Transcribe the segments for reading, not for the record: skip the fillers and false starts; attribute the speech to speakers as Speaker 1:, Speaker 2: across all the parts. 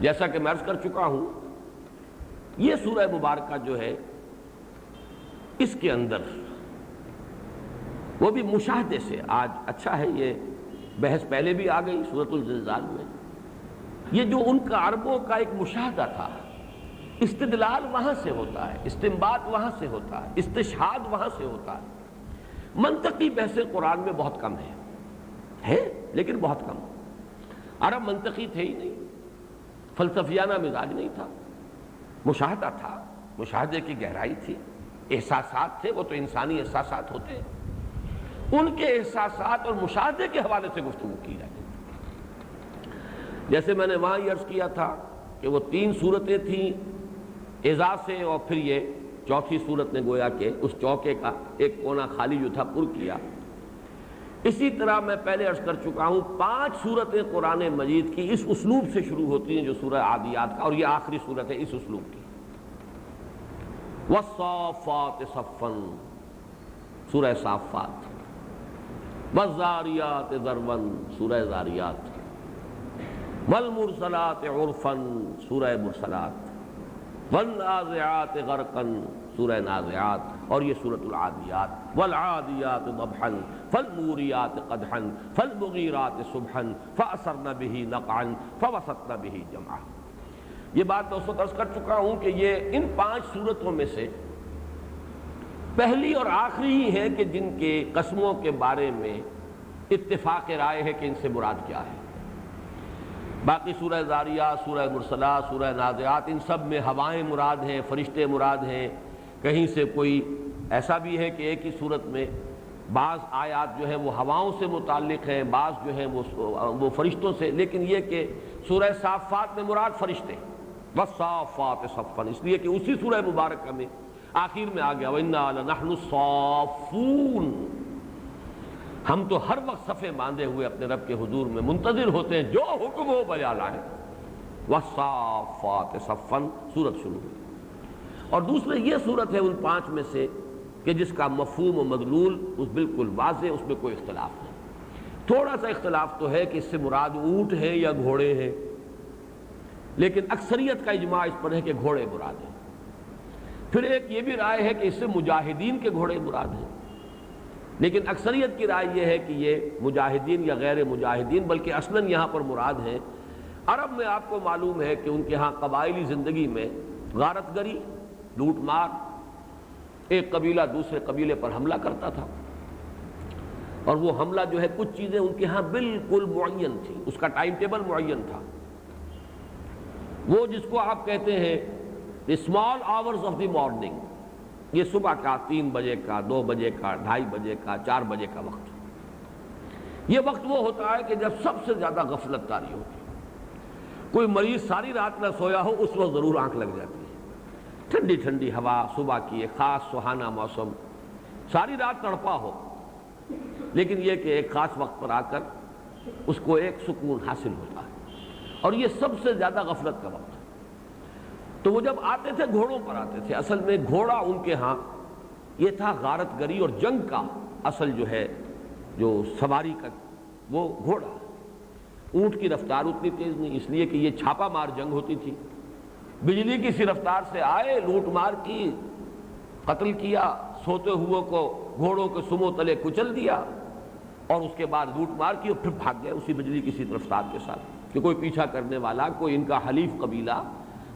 Speaker 1: جیسا کہ میں عرض کر چکا ہوں، یہ سورہ مبارکہ جو ہے اس کے اندر وہ بھی مشاہدے سے، آج اچھا ہے یہ بحث پہلے بھی آ گئی سورۃ الزلزال میں، یہ جو ان کا عربوں کا ایک مشاہدہ تھا، استدلال وہاں سے ہوتا ہے، استنباط وہاں سے ہوتا ہے، استشہاد وہاں سے ہوتا ہے۔ منطقی بحث قرآن میں بہت کم ہے لیکن بہت کم۔ عرب منطقی تھے ہی نہیں، فلسفیانہ مزاج نہیں تھا، مشاہدہ تھا، مشاہدے کی گہرائی تھی، احساسات تھے، وہ تو انسانی احساسات ہوتے ہیں، ان کے احساسات اور مشاہدے کے حوالے سے گفتگو کی جائے۔ جیسے میں نے وہاں یہ عرض کیا تھا کہ وہ 3 صورتیں تھیں اذا سے، اور پھر یہ چوتھی صورت نے گویا کہ اس چوکے کا ایک کونا خالی جو تھا پر کیا۔ اسی طرح میں پہلے عرض کر چکا ہوں 5 صورتیں قرآن مجید کی اس اسلوب سے شروع ہوتی ہیں جو سورہ عادیات کا، اور یہ آخری صورت ہے اس اسلوب کی۔ والصافات صفا، سورہ صافات، والذاریات ذروا، سورہ ذاریات، والمرسلات عرفا، سورہ مرسلات، والنازعات غرقا، سورہ نازعات، اور یہ سورۃ العادیات، والعادیات ضبحا، فالموریات قدحا، فالمغیرات صبحا، فأثرن به نقعا، فوسطن به جمعا۔ یہ بات میں اس وقت عرض کر چکا ہوں کہ یہ ان 5 صورتوں میں سے پہلی اور آخری ہی ہے کہ جن کے قسموں کے بارے میں اتفاق رائے ہے کہ ان سے مراد کیا ہے۔ باقی سورہ ذاریات، سورہ مرسلات، سورہ نازعات، ان سب میں ہوائیں مراد ہیں، فرشتے مراد ہیں۔ کہیں سے کوئی ایسا بھی ہے کہ ایک ہی صورت میں بعض آیات جو ہیں وہ ہواؤں سے متعلق ہیں، بعض جو ہیں وہ فرشتوں سے، لیکن یہ کہ سورہ صافات میں مراد فرشتے، والصافات صفا، اس لیے کہ اسی سورہ مبارکہ میں آخر میں آ گیا وَإِنَّا لَنَحْنُ الصَّافُّونَ، ہم تو ہر وقت صفے باندھے ہوئے اپنے رب کے حضور میں منتظر ہوتے ہیں، جو حکم ہو بجا لائیں۔ وَالصَّافَّاتِ صَفًّا، سورت شروع ہوئی۔ اور دوسرے یہ صورت ہے ان 5 میں سے کہ جس کا مفہوم و مدلول اس بالکل واضح، اس میں کوئی اختلاف نہیں۔ تھوڑا سا اختلاف تو ہے کہ اس سے مراد اونٹ ہے یا گھوڑے ہیں، لیکن اکثریت کا اجماع اس پر ہے کہ گھوڑے مراد ہیں۔ پھر ایک یہ بھی رائے ہے کہ اس سے مجاہدین کے گھوڑے مراد ہیں، لیکن اکثریت کی رائے یہ ہے کہ یہ مجاہدین یا غیر مجاہدین بلکہ اصلاً یہاں پر مراد ہیں۔ عرب میں آپ کو معلوم ہے کہ ان کے ہاں قبائلی زندگی میں غارت گری، لوٹ مار، ایک قبیلہ دوسرے قبیلے پر حملہ کرتا تھا، اور وہ حملہ جو ہے کچھ چیزیں ان کے ہاں بالکل معین تھی، اس کا ٹائم ٹیبل معین تھا۔ وہ جس کو آپ کہتے ہیں small hours of the morning, یہ صبح کا 3 بجے کا، 2 بجے کا، 2:30 بجے کا، 4 بجے کا وقت، یہ وقت وہ ہوتا ہے کہ جب سب سے زیادہ غفلت طاری ہوتی ہے۔ کوئی مریض ساری رات نہ سویا ہو اس وقت ضرور آنکھ لگ جاتی ہے، ٹھنڈی ٹھنڈی ہوا، صبح کی ایک خاص سہانا موسم، ساری رات تڑپا ہو، لیکن یہ کہ ایک خاص وقت پر آ کر اس کو ایک سکون حاصل ہوتا ہے، اور یہ سب سے زیادہ غفلت کا وقت ہے۔ تو وہ جب آتے تھے گھوڑوں پر آتے تھے، اصل میں گھوڑا ان کے ہاں یہ تھا غارت گری اور جنگ کا اصل جو ہے جو سواری کا وہ گھوڑا۔ اونٹ کی رفتار اتنی تیز نہیں، اس لیے کہ یہ چھاپا مار جنگ ہوتی تھی، بجلی کی سی رفتار سے آئے، لوٹ مار کی، قتل کیا، سوتے ہوئے کو گھوڑوں کے سمو تلے کچل دیا، اور اس کے بعد لوٹ مار کی اور پھر بھاگ گئے اسی بجلی کی سی رفتار کے ساتھ کہ کوئی پیچھا کرنے والا، کوئی ان کا حلیف قبیلہ،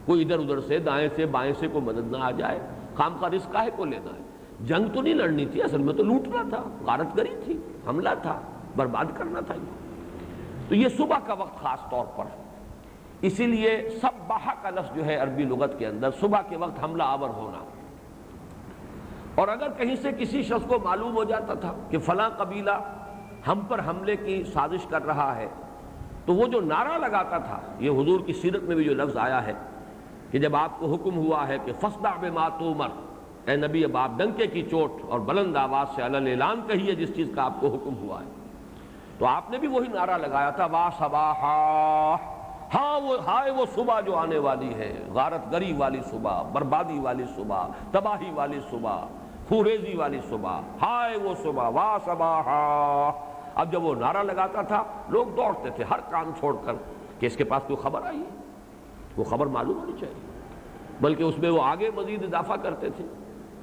Speaker 1: کوئی ادھر ادھر سے دائیں سے بائیں سے کوئی مدد نہ آ جائے، خام کا رزق کاہے کو لینا ہے۔ جنگ تو نہیں لڑنی تھی، اصل میں تو لوٹنا تھا، غارت گری تھی، حملہ تھا، برباد کرنا تھا۔ تو یہ صبح کا وقت خاص طور پر، اسی لیے صبح کا لفظ جو ہے عربی لغت کے اندر صبح کے وقت حملہ آور ہونا۔ اور اگر کہیں سے کسی شخص کو معلوم ہو جاتا تھا کہ فلاں قبیلہ ہم پر حملے کی سازش کر رہا ہے، تو وہ جو نعرہ لگاتا تھا، یہ حضور کی سیرت میں بھی جو لفظ آیا ہے کہ جب آپ کو حکم ہوا ہے کہ فَاصْدَعْ بِمَا تُؤْمَرُ، اے نبی اب آپ ڈنکے کی چوٹ اور بلند آواز سے علن اعلان کہیے جس چیز کا آپ کو حکم ہوا ہے، تو آپ نے بھی وہی نعرہ لگایا تھا وا صباحا، ہاں وہ ہائے وہ صبح جو آنے والی ہے، غارت گری والی صبح، بربادی والی صبح، تباہی والی صبح، خوریزی والی صبح، ہائے وہ صبح وا صباحا۔ اب جب وہ نعرہ لگاتا تھا لوگ دوڑتے تھے ہر کام چھوڑ کر کہ اس کے پاس کوئی خبر آئی ہے، وہ خبر معلوم ہونی چاہیے، بلکہ اس میں وہ آگے مزید اضافہ کرتے تھے.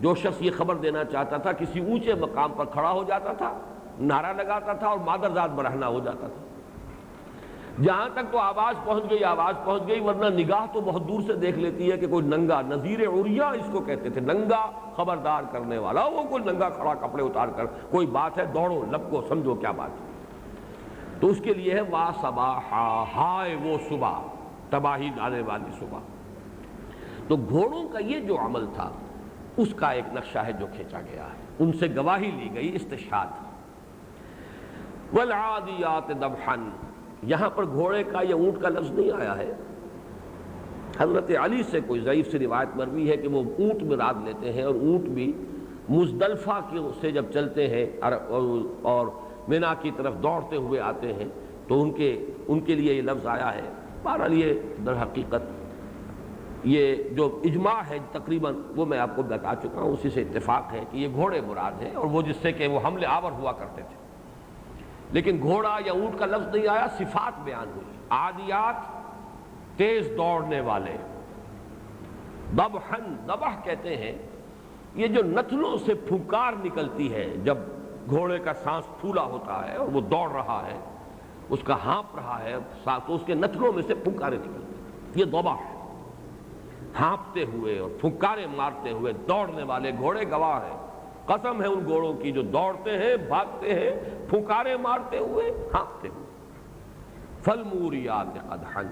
Speaker 1: جو شخص یہ خبر دینا چاہتا تھا کسی اونچے مقام پر کھڑا ہو جاتا تھا، نعرہ لگاتا تھا اور مادرزاد برہنہ ہو جاتا تھا. جہاں تک تو آواز پہنچ گئی، ورنہ نگاہ تو بہت دور سے دیکھ لیتی ہے کہ کوئی ننگا، نذیر عریہ اس کو کہتے تھے، ننگا خبردار کرنے والا، وہ کوئی ننگا کھڑا کپڑے اتار کر کوئی بات ہے، دوڑو لپکو سمجھو کیا بات ہے. تو اس کے لیے ہے وا صباحا، ہائے وہ صبح، تباہی ڈالنے والی صبح. تو گھوڑوں کا یہ جو عمل تھا اس کا ایک نقشہ ہے جو کھینچا گیا ہے، ان سے گواہی لی گئی، استشہاد. والعادیات ضبحا، یہاں پر گھوڑے کا یا اونٹ کا لفظ نہیں آیا ہے. حضرت علی سے کوئی ضعیف سی روایت مروی ہے کہ وہ اونٹ مراد لیتے ہیں، اور اونٹ بھی مزدلفہ سے جب چلتے ہیں اور مینا کی طرف دوڑتے ہوئے آتے ہیں تو ان کے لیے یہ لفظ آیا ہے. بہرحال یہ در حقیقت یہ جو اجماع ہے تقریباً وہ میں آپ کو بتا چکا ہوں، اسی سے اتفاق ہے کہ یہ گھوڑے مراد ہیں، اور وہ جس سے کہ وہ حملے آور ہوا کرتے تھے. لیکن گھوڑا یا اونٹ کا لفظ نہیں آیا، صفات بیان ہوئی. عادیات تیز دوڑنے والے، ضبحن، ضبح کہتے ہیں یہ جو نتنوں سے پھنکار نکلتی ہے، جب گھوڑے کا سانس پھولا ہوتا ہے اور وہ دوڑ رہا ہے، اس کا ہانپ رہا ہے تو اس کے نتنوں میں سے پھنکاریں نکلتی ہیں، یہ ضبح ہے. ہانپتے ہوئے اور پھنکاریں مارتے ہوئے دوڑنے والے گھوڑے گواہ ہیں. قسم ہے ان گھوڑوں کی جو دوڑتے ہیں، بھاگتے ہیں، پھنکاریں مارتے ہوئے، ہانپتے ہوئے. فالموریات قدحا،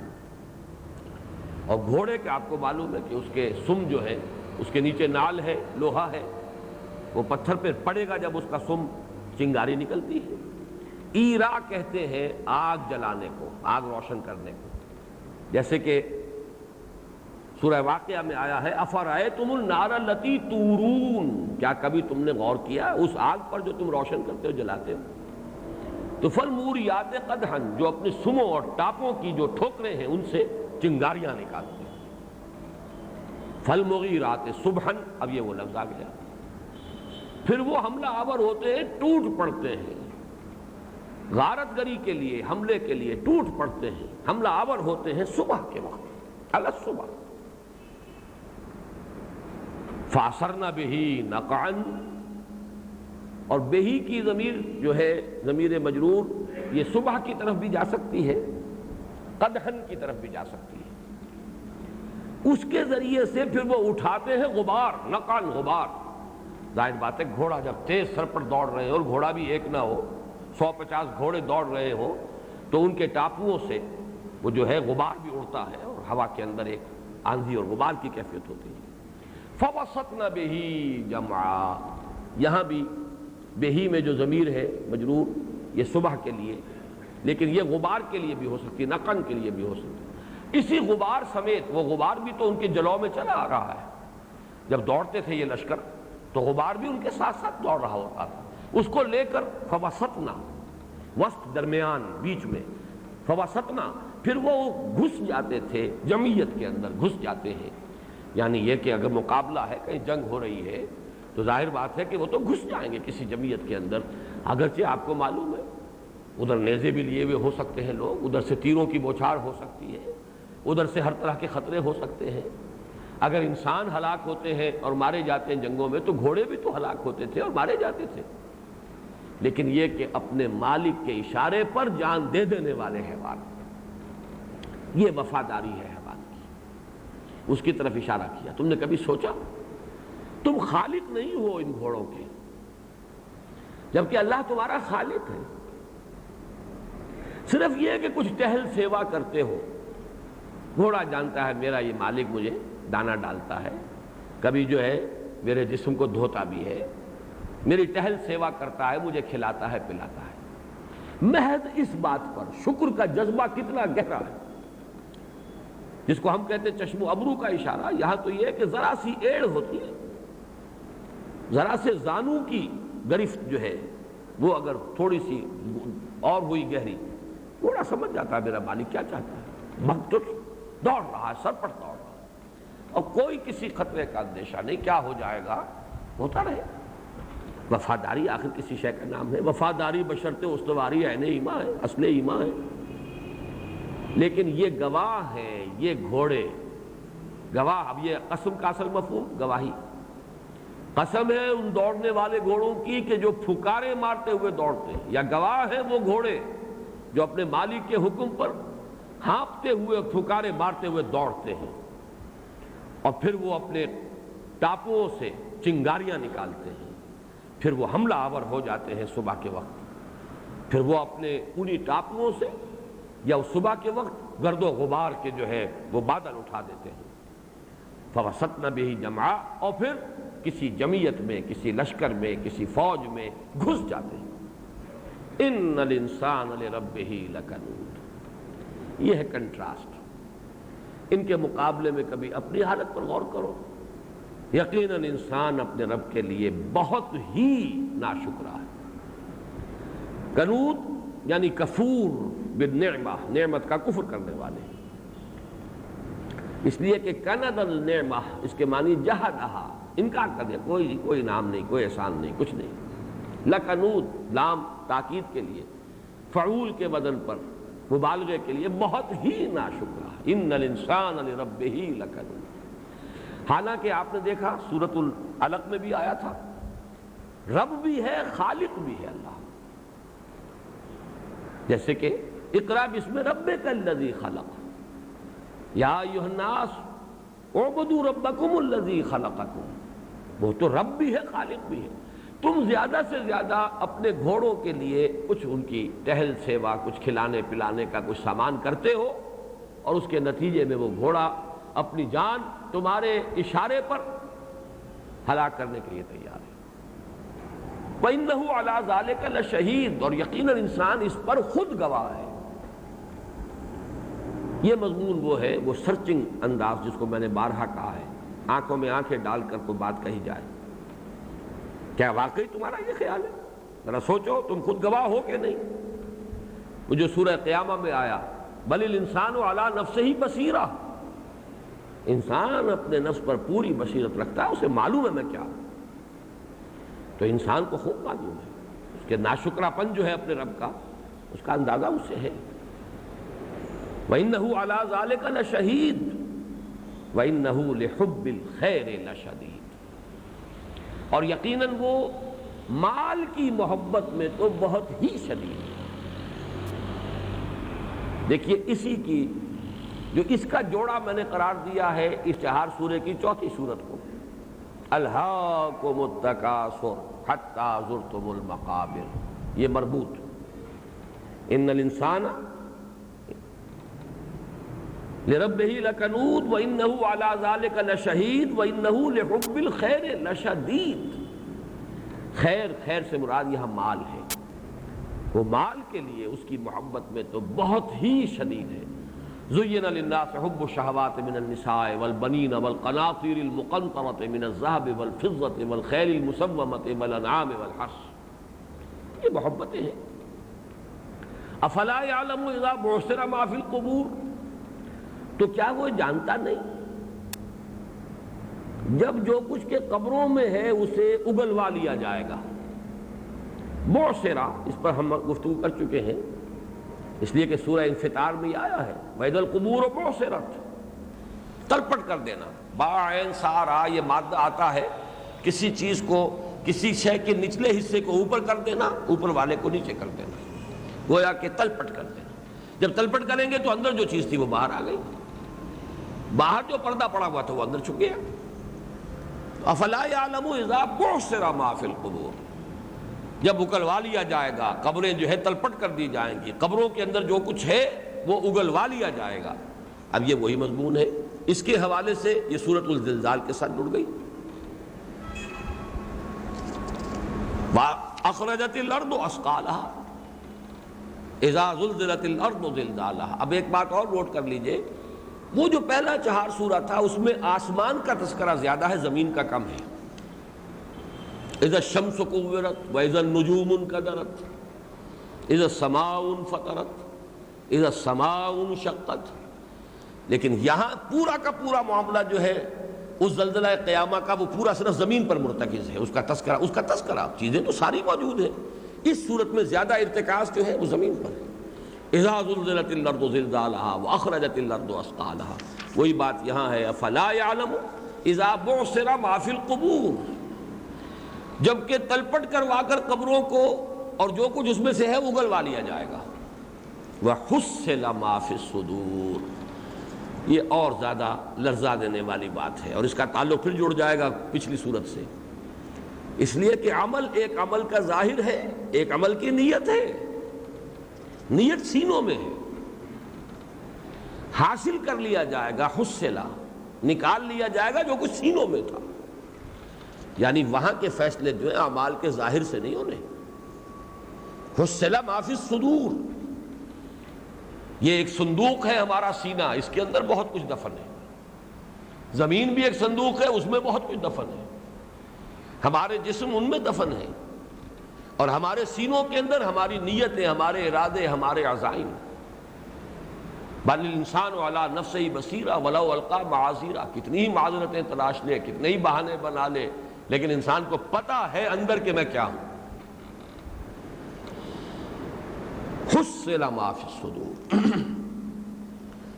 Speaker 1: اور گھوڑے کے آپ کو معلوم ہے کہ اس کے سم جو ہے اس کے نیچے نال ہے، لوہا ہے، وہ پتھر پہ پڑے گا جب اس کا سم چنگاری نکلتی ہے. ایرا کہتے ہیں آگ جلانے کو، آگ روشن کرنے کو. جیسے کہ سورہ واقعہ میں آیا ہے افرأیتم النار التی تورون، کیا کبھی تم نے غور کیا اس آگ پر جو تم روشن کرتے ہو، جلاتے ہو. تو فالموریات قدحا، جو اپنے سموں اور ٹاپوں کی جو ٹھوکریں ہیں ان سے چنگاریاں نکالتے ہیں. فالمغیرات صبحا، اب یہ وہ لفظ آ گیا. پھر وہ حملہ آور ہوتے ہیں، ٹوٹ پڑتے ہیں، غارت گری کے لیے، حملے کے لیے ٹوٹ پڑتے ہیں، حملہ آور ہوتے ہیں صبح کے وقت، علی الصبح. فَأَثَرْنَ بِهِ نَقْعًا، اور بہی کی ضمیر جو ہے ضمیر مجرور، یہ صبح کی طرف بھی جا سکتی ہے، قدحن کی طرف بھی جا سکتی ہے. اس کے ذریعے سے پھر وہ اٹھاتے ہیں غبار، نقعاً غبار. ظاہر بات ہے گھوڑا جب تیز سر پر دوڑ رہے ہیں، اور گھوڑا بھی ایک نہ ہو، 150 گھوڑے دوڑ رہے ہوں، تو ان کے ٹاپوؤں سے وہ جو ہے غبار بھی اڑتا ہے، اور ہوا کے اندر ایک آندھی اور غبار کی کیفیت ہوتی ہے. فَوَسَطْنَ بِهِ جَمْعًا، یہاں بھی بہی میں جو ضمیر ہے مجرور یہ صبح کے لیے، لیکن یہ غبار کے لیے بھی ہو سکتی، نقن کے لیے بھی ہو سکتی. اسی غبار سمیت، وہ غبار بھی تو ان کے جلو میں چلا آ رہا ہے. جب دوڑتے تھے یہ لشکر تو غبار بھی ان کے ساتھ ساتھ دوڑ رہا ہوتا تھا. اس کو لے کر فوسطنا، وسط درمیان بیچ میں، فوسطنا، پھر وہ گھس جاتے تھے جمعیت کے اندر، گھس جاتے ہیں. یعنی یہ کہ اگر مقابلہ ہے، کہیں جنگ ہو رہی ہے، تو ظاہر بات ہے کہ وہ تو گھس جائیں گے کسی جمعیت کے اندر. اگرچہ آپ کو معلوم ہے ادھر نیزے بھی لیے ہوئے ہو سکتے ہیں لوگ، ادھر سے تیروں کی بوچھار ہو سکتی ہے، ادھر سے ہر طرح کے خطرے ہو سکتے ہیں. اگر انسان ہلاک ہوتے ہیں اور مارے جاتے ہیں جنگوں میں، تو گھوڑے بھی تو ہلاک ہوتے تھے اور مارے جاتے تھے. لیکن یہ کہ اپنے مالک کے اشارے پر جان دے دینے والے حیوان، یہ وفاداری ہے حیوان کی. اس کی طرف اشارہ کیا. تم نے کبھی سوچا تم خالق نہیں ہو ان گھوڑوں کے، جبکہ اللہ تمہارا خالق ہے. صرف یہ کہ کچھ ٹہل سیوا کرتے ہو. گھوڑا جانتا ہے میرا یہ مالک مجھے دانا ڈالتا ہے، کبھی جو ہے میرے جسم کو دھوتا بھی ہے، میری ٹہل سیوا کرتا ہے، مجھے کھلاتا ہے پلاتا ہے. محض اس بات پر شکر کا جذبہ کتنا گہرا ہے، جس کو ہم کہتے ہیں چشم و ابرو کا اشارہ. یہاں تو یہ ہے کہ ذرا سی ایڑ ہوتی ہے، ذرا سے زانو کی گرفت جو ہے وہ اگر تھوڑی سی اور ہوئی گہری، گھوڑا سمجھ جاتا ہے میرا مالک کیا چاہتا ہے. مقتل دوڑ رہا ہے، سر پر دوڑ رہا ہے، اور کوئی کسی خطرے کا اندیشہ نہیں. کیا ہو جائے گا ہوتا رہے. وفاداری آخر کسی شے کا نام ہے. وفاداری بشرط استواری عین ایمان ہے، اصل ایمان ہے. لیکن یہ گواہ ہیں، یہ گھوڑے گواہ. اب یہ قسم کا اصل مفہوم گواہی. قسم ہے ان دوڑنے والے گھوڑوں کی کہ جو پھکارے مارتے ہوئے دوڑتے ہیں، یا گواہ ہیں وہ گھوڑے جو اپنے مالک کے حکم پر ہانپتے ہوئے پھکارے مارتے ہوئے دوڑتے ہیں، اور پھر وہ اپنے ٹاپوؤں سے چنگاریاں نکالتے ہیں، پھر وہ حملہ آور ہو جاتے ہیں صبح کے وقت. پھر وہ اپنے انہی ٹاپوؤں سے یا صبح کے وقت گرد و غبار کے جو ہے وہ بادل اٹھا دیتے ہیں. فوسطن بہ جمعا، اور پھر کسی جمعیت میں، کسی لشکر میں، کسی فوج میں گھس جاتے ہیں. ان الانسان لربہ لکنود. یہ ہے کنٹراسٹ. ان کے مقابلے میں کبھی اپنی حالت پر غور کرو. یقیناً انسان اپنے رب کے لیے بہت ہی ناشکرا ہے. کنود یعنی کفور بالنعمہ، نعمت کا کفر کرنے والے. اس لیے کہ کند النعمہ اس کے معنی جہدہا، انکار کر دیا، کوئی نام نہیں، کوئی احسان نہیں، کچھ نہیں. لکنود لام تاکید کے لیے، فعول کے وزن پر مبالغے کے لیے بہت ہی ناشکرا. ان الانسان لربہ لکنود. حالانکہ آپ نے دیکھا سورۃ العلق میں بھی آیا تھا، رب بھی ہے، خالق بھی ہے اللہ. جیسے کہ اقرأ باسم ربک الذی خلق، یا ایھا الناس اعبدوا ربکم الذی خلقکم. وہ تو رب بھی ہے، خالق بھی ہے. تم زیادہ سے زیادہ اپنے گھوڑوں کے لیے کچھ ان کی ٹہل سیوا، کچھ کھلانے پلانے کا کچھ سامان کرتے ہو، اور اس کے نتیجے میں وہ گھوڑا اپنی جان تمہارے اشارے پر ہلاک کرنے کے لیے تیار ہے. وَإِنَّهُ عَلَىٰ ذَلِكَ لَشَهِيدٌ. اور یقیناً انسان اس پر خود گواہ ہے. یہ مضمون وہ ہے، وہ سرچنگ انداز جس کو میں نے بارہا کہا ہے، آنکھوں میں آنکھیں ڈال کر کوئی بات کہی جائے. کیا واقعی تمہارا یہ خیال ہے؟ ذرا سوچو، تم خود گواہ ہو کہ نہیں؟ وہ جو سورہ قیامہ میں آیا، بل الانسان علی نفسہ بصیرہ. انسان اپنے نفس پر پوری بصیرت رکھتا ہے، اسے معلوم ہے میں کیا ہوں. تو انسان کو خوب معلوم ہے، اس کے ناشکرا پن جو ہے اپنے رب کا، اس کا اندازہ اس سے ہے. وَإِنَّهُ عَلَىٰ ذَلِكَ لَشَهِيدٌ وَإِنَّهُ لِحُبِّ الْخَيْرِ لَشَدِيدٌ. اور یقیناً وہ مال کی محبت میں تو بہت ہی شدید ہے. دیکھیے اسی کی جو اس کا جوڑا میں نے قرار دیا ہے اشتہار سورہ کی 4 سورت کو، الہاکم التکاثر حتی زرتم المقابر. یہ مربوط، ان الانسان لربہ لکنود وانہ علی ذلک لشہید وانہ لحب الخیر لشدید. خیر سے مراد یہاں مال ہے. وہ مال کے لیے اس کی محبت میں تو بہت ہی شدید ہے. زین للناس حب الشہوات من النساء والبنین والقناطیر المقنطرۃ من الذہب والفضۃ والخیل المسومۃ والانعام والحرث. یہ محبتیں ہیں. افلا یعلم اذا بعثر ما فی القبور. تو کیا وہ جانتا نہیں جب جو کچھ کے قبروں میں ہے اسے اگلوا لیا جائے گا. بعثرہ اس پر ہم گفتگو کر چکے ہیں، اس لیے کہ سورہ انفطار میں آیا ہے وَإِذَا الْقُبُورُ بُعْثِرَتْ. تلپٹ کر دینا، با عین سارا یہ مادہ آتا ہے کسی چیز کو، کسی شے کے نچلے حصے کو اوپر کر دینا، اوپر والے کو نیچے کر دینا، گویا کہ تلپٹ کر دینا. جب تلپٹ کریں گے تو اندر جو چیز تھی وہ باہر آ گئی، باہر جو پردہ پڑا ہوا تھا وہ اندر چھپ گیا. افلا یعلم اذا بعثر ما فی القبور. جب اگلوا لیا جائے گا، قبریں جو ہے تلپٹ کر دی جائیں گی، قبروں کے اندر جو کچھ ہے وہ اگلوا لیا جائے گا. اب یہ وہی مضمون ہے، اس کے حوالے سے یہ سورۃ الزلزال کے ساتھ جڑ گئی. اخرجت الارض اثقالها اذا زلزلت الارض زلزالها. اب ایک بات اور نوٹ کر لیجئے، وہ جو پہلا 4 سورہ تھا اس میں آسمان کا تذکرہ زیادہ ہے، زمین کا کم ہے. اذا الشمس كورت واذا النجوم انكدرت اذا السماء انفطرت اذا السماء انشقت. لیکن یہاں پورا کا پورا معاملہ جو ہے اس زلزلہ قیامہ کا وہ پورا صرف زمین پر مرتکز ہے. اس کا تذکرہ چیزیں تو ساری موجود ہیں، اس صورت میں زیادہ ارتکاز جو ہے وہ زمین پر ہے. اذا زلزلت الارض زلزالها واخرجت الارض اثقالها، وہی بات یہاں ہے افلا يعلم اذا بعثر ما في القبور، جبکہ تلپٹ کروا کر قبروں کو اور جو کچھ اس میں سے ہے اگلوا لیا جائے گا۔ وحصل ما في الصدور، یہ اور زیادہ لرزا دینے والی بات ہے، اور اس کا تعلق پھر جڑ جائے گا پچھلی صورت سے، اس لیے کہ عمل ایک عمل کا ظاہر ہے، ایک عمل کی نیت ہے، نیت سینوں میں ہے، حاصل کر لیا جائے گا، حصلہ نکال لیا جائے گا جو کچھ سینوں میں تھا، یعنی وہاں کے فیصلے جو ہیں اعمال کے ظاہر سے نہیں ہونے۔ حصلہ ما فی الصدور، یہ ایک صندوق ہے ہمارا سینہ، اس کے اندر بہت کچھ دفن ہے، زمین بھی ایک صندوق ہے، اس میں بہت کچھ دفن ہے، ہمارے جسم ان میں دفن ہے، اور ہمارے سینوں کے اندر ہماری نیتیں، ہمارے ارادے، ہمارے عزائم۔ بل الانسان علی نفسہ بصیرہ ولو القی معاذیرہ، کتنی ہی معذرتیں تلاش لے، کتنے ہی بہانے بنا لے، لیکن انسان کو پتہ ہے اندر کہ میں کیا ہوں۔ حصل ما فی الصدور،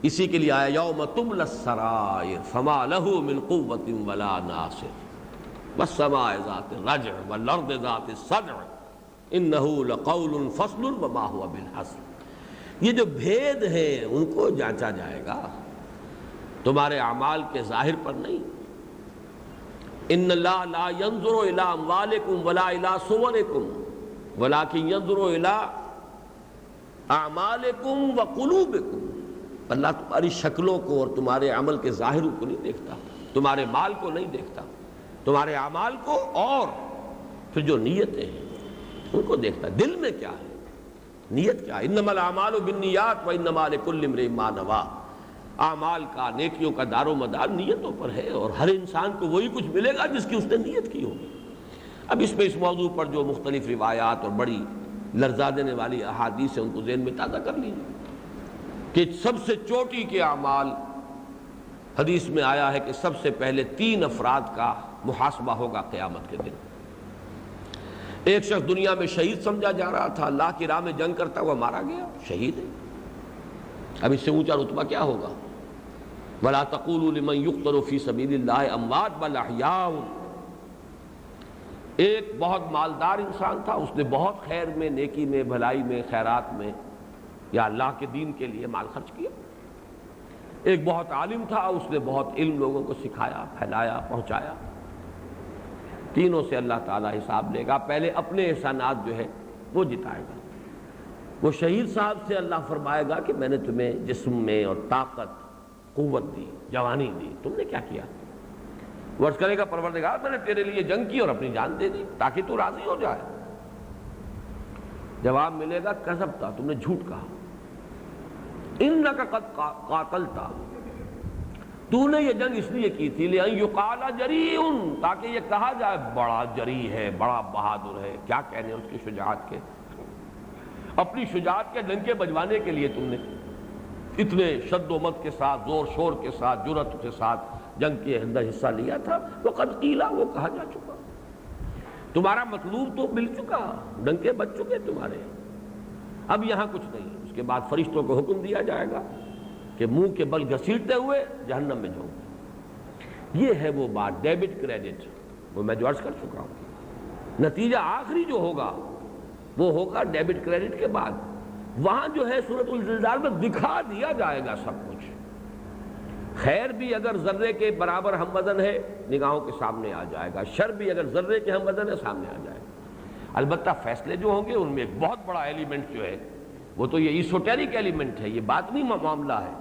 Speaker 1: اسی کے لیے آیا یوم تبلی السرائر فما لہ من قوۃ ولا ناصر والسماء ذات الرجع والارض ذات الصدع انہ لقول فصل وما هو بالحزن، یہ جو بھید ہیں ان کو جانچا جائے گا، تمہارے اعمال کے ظاہر پر نہیں۔ ان اللہ لا ينظر الى اموالکم ولا الى صورکم ولکن ينظر الى اعمالکم وقلوبکم، اللہ تمہاری شکلوں کو اور تمہارے عمل کے ظاہروں کو نہیں دیکھتا، تمہارے مال کو نہیں دیکھتا، تمہارے اعمال کو اور پھر جو نیتیں ہیں ان کو دیکھتا ہے، دل میں کیا ہے، نیت کیا ہے۔ انما الاعمال بالنیات وانما لکل امرئ ما نویٰ، اعمال کا، نیکیوں کا دار و مدار نیتوں پر ہے، اور ہر انسان کو وہی کچھ ملے گا جس کی اس نے نیت کی ہوگی۔ اب اس میں اس موضوع پر جو مختلف روایات اور بڑی لرزا دینے والی احادیث ہیں ان کو ذہن میں تازہ کر لیجیے کہ سب سے چوٹی کے اعمال، حدیث میں آیا ہے کہ سب سے پہلے 3 افراد کا محاسبہ ہوگا قیامت کے دن۔ ایک شخص دنیا میں شہید سمجھا جا رہا تھا، اللہ کی راہ میں جنگ کرتا ہوا مارا گیا، شہید ہے۔ اب اس سے اونچا رتبہ کیا ہوگا؟ وَلَا تَقُولُوا لِمَنْ يُقْتَلُ فِي سَبِيلِ اللَّهِ أَمْوَاتٌ بَلْ أَحْيَاءٌ، ایک بہت مالدار انسان تھا، اس نے بہت خیر میں، نیکی میں، بھلائی میں، خیرات میں یا اللہ کے دین کے لیے مال خرچ کیا۔ ایک بہت عالم تھا، اس نے بہت علم لوگوں کو سکھایا، پھیلایا، پہنچایا۔ تینوں سے اللہ تعالیٰ حساب لے گا، پہلے اپنے احسانات جو ہے وہ جتائے گا۔ وہ شہید صاحب سے اللہ فرمائے گا کہ میں نے تمہیں جسم میں اور طاقت، قوت دی، جوانی دی، تم نے کیا کیا؟ وہ عرض کرے گا پروردگار میں نے تیرے لیے جنگ کی اور اپنی جان دے دی تاکہ تو راضی ہو جائے۔ جواب ملے گا کذبتا، تم نے جھوٹ کہا، انک قد قاتلت، تو نے یہ جنگ اس لیے کی تھی لئن یقال جریء، تاکہ یہ کہا جائے بڑا جری ہے، بڑا بہادر ہے۔ کیا کہنے اس کی شجاعت کے، اپنی شجاعت کے ڈنکے بجوانے کے لیے تم نے اتنے شد و مت کے ساتھ، زور شور کے ساتھ، جرأت کے ساتھ جنگ کے اندر حصہ لیا تھا۔ وقد قیل، وہ کہا جا چکا، تمہارا مطلوب تو مل چکا، ڈنکے بج چکے تمہارے، اب یہاں کچھ نہیں۔ اس کے بعد فرشتوں کو حکم دیا جائے گا کہ منہ کے بل گھسیٹتے ہوئے جہنم میں جاؤ۔ یہ ہے وہ بات، ڈیبٹ کریڈٹ، وہ میں جو عرض کر چکا ہوں۔ نتیجہ آخری جو ہوگا وہ ہوگا ڈیبٹ کریڈٹ کے بعد، وہاں جو ہے سورۃ الزلزال میں دکھا دیا جائے گا سب کچھ۔ خیر بھی اگر ذرے کے برابر ہم وزن ہے نگاہوں کے سامنے آ جائے گا، شر بھی اگر ذرے کے ہم وزن ہے سامنے آ جائے گا۔ البتہ فیصلے جو ہوں گے ان میں ایک بہت بڑا ایلیمنٹ جو ہے وہ تو یہ ایسوٹیرک ایلیمنٹ ہے، یہ باطنی معاملہ ہے،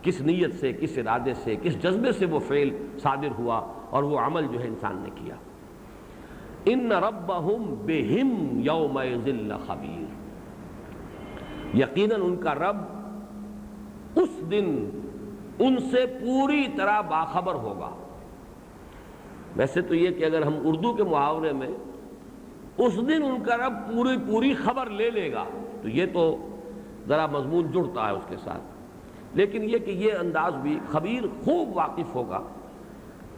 Speaker 1: کس نیت سے، کس ارادے سے، کس جذبے سے وہ فعل صادر ہوا اور وہ عمل جو ہے انسان نے کیا۔ ان ربہم بہم یومئذ لخبیر، یقیناً ان کا رب اس دن ان سے پوری طرح باخبر ہوگا۔ ویسے تو یہ کہ اگر ہم اردو کے محاورے میں اس دن ان کا رب پوری خبر لے لے گا تو یہ تو ذرا مضمون جڑتا ہے اس کے ساتھ، لیکن یہ کہ یہ انداز بھی خبیر، خوب واقف ہوگا،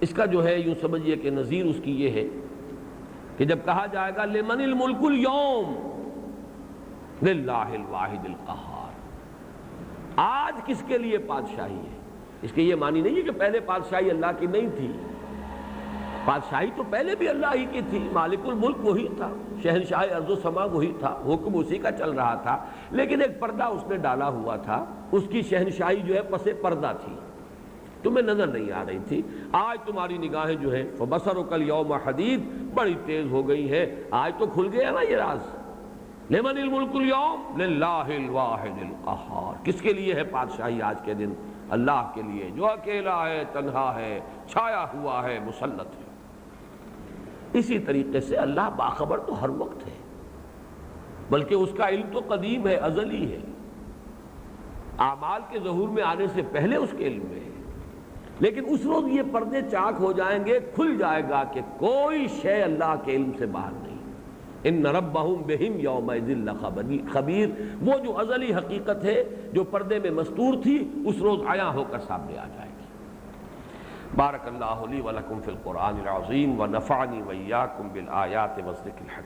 Speaker 1: اس کا جو ہے یوں سمجھیے کہ نظیر اس کی یہ ہے کہ جب کہا جائے گا لمن الملک اليوم للہ الواحد القہار، آج کس کے لیے بادشاہی ہے؟ اس کے یہ معنی نہیں ہے کہ پہلے بادشاہی اللہ کی نہیں تھی، بادشاہی تو پہلے بھی اللہ ہی کی تھی، مالک الملک وہی تھا، شہنشاہ ارض و سما وہی تھا، حکم اسی کا چل رہا تھا، لیکن ایک پردہ اس نے ڈالا ہوا تھا، اس کی شہنشاہی جو ہے پس پردہ تھی، تمہیں نظر نہیں آ رہی تھی۔ آج تمہاری نگاہیں جو ہیں فَبَصَرُكَ الْيَوْمَ حَدِيدٌ بڑی تیز ہو گئی ہیں، آج تو کھل گیا نا یہ راز۔ لِمَنِ الْمُلْكُ الْيَوْمَ لِلَّهِ الْوَاحِدِ الْقَهَّارِ، کس کے لیے ہے بادشاہی آج کے دن؟ اللہ کے لیے، جو اکیلا ہے، تنہا ہے، چھایا ہوا ہے، مسلط ہے۔ اسی طریقے سے اللہ باخبر تو ہر وقت ہے، بلکہ اس کا علم تو قدیم ہے، ازلی ہے، اعمال کے ظہور میں آنے سے پہلے اس کے علم میں ہے، لیکن اس روز یہ پردے چاک ہو جائیں گے، کھل جائے گا کہ کوئی شے اللہ کے علم سے باہر نہیں۔ ان ربہم بہم یومئذ لخبیر، وہ جو ازلی حقیقت ہے جو پردے میں مستور تھی، اس روز عیاں ہو کر سامنے آ جائے گی۔ بارک اللہ لی ولکم فی القرآن العظیم ونفعنی وإیاکم بالآیات والذکر الحکیم۔